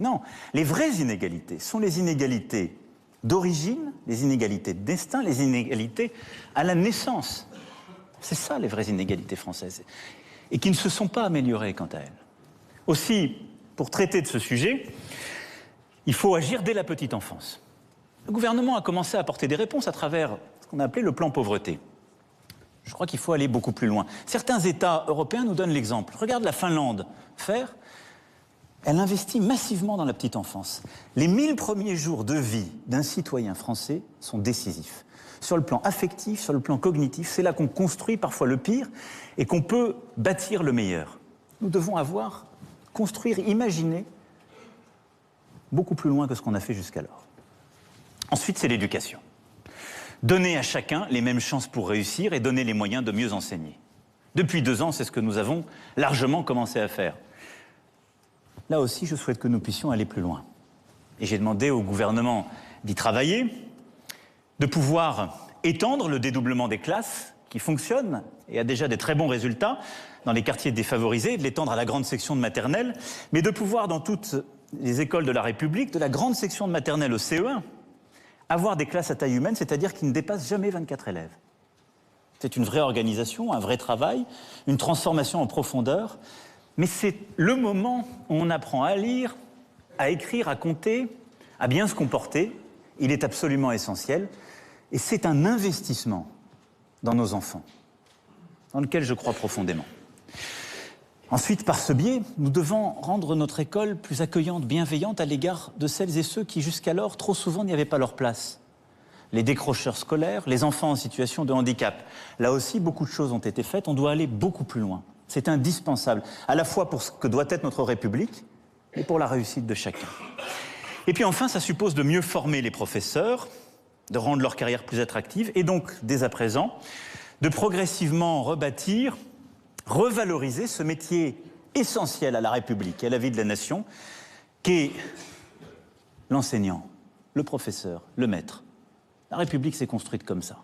Non, les vraies inégalités sont les inégalités d'origine, les inégalités de destin, les inégalités à la naissance. C'est ça les vraies inégalités françaises. Et qui ne se sont pas améliorées quant à elles. Aussi, pour traiter de ce sujet, il faut agir dès la petite enfance. Le gouvernement a commencé à apporter des réponses à travers ce qu'on a appelé le plan pauvreté. Je crois qu'il faut aller beaucoup plus loin. Certains États européens nous donnent l'exemple. Regarde la Finlande faire. Elle investit massivement dans la petite enfance. Les 1000 premiers jours de vie d'un citoyen français sont décisifs. Sur le plan affectif, sur le plan cognitif, c'est là qu'on construit parfois le pire et qu'on peut bâtir le meilleur. Nous devons construire, imaginer beaucoup plus loin que ce qu'on a fait jusqu'alors. Ensuite, c'est l'éducation. Donner à chacun les mêmes chances pour réussir et donner les moyens de mieux enseigner. Depuis 2 ans, c'est ce que nous avons largement commencé à faire. Là aussi, je souhaite que nous puissions aller plus loin. Et j'ai demandé au gouvernement d'y travailler, de pouvoir étendre le dédoublement des classes qui fonctionne et a déjà des très bons résultats dans les quartiers défavorisés, de l'étendre à la grande section de maternelle, mais de pouvoir, dans toutes les écoles de la République, de la grande section de maternelle au CE1, avoir des classes à taille humaine, c'est-à-dire qui ne dépassent jamais 24 élèves. C'est une vraie organisation, un vrai travail, une transformation en profondeur, mais c'est le moment où on apprend à lire, à écrire, à compter, à bien se comporter. Il est absolument essentiel. Et c'est un investissement dans nos enfants, dans lequel je crois profondément. Ensuite, par ce biais, nous devons rendre notre école plus accueillante, bienveillante à l'égard de celles et ceux qui, jusqu'alors, trop souvent, n'y avaient pas leur place. Les décrocheurs scolaires, les enfants en situation de handicap. Là aussi, beaucoup de choses ont été faites. On doit aller beaucoup plus loin. C'est indispensable, à la fois pour ce que doit être notre République et pour la réussite de chacun. Et puis enfin, ça suppose de mieux former les professeurs, de rendre leur carrière plus attractive et donc, dès à présent, de progressivement rebâtir, revaloriser ce métier essentiel à la République et à la vie de la nation, qu'est l'enseignant, le professeur, le maître. La République s'est construite comme ça.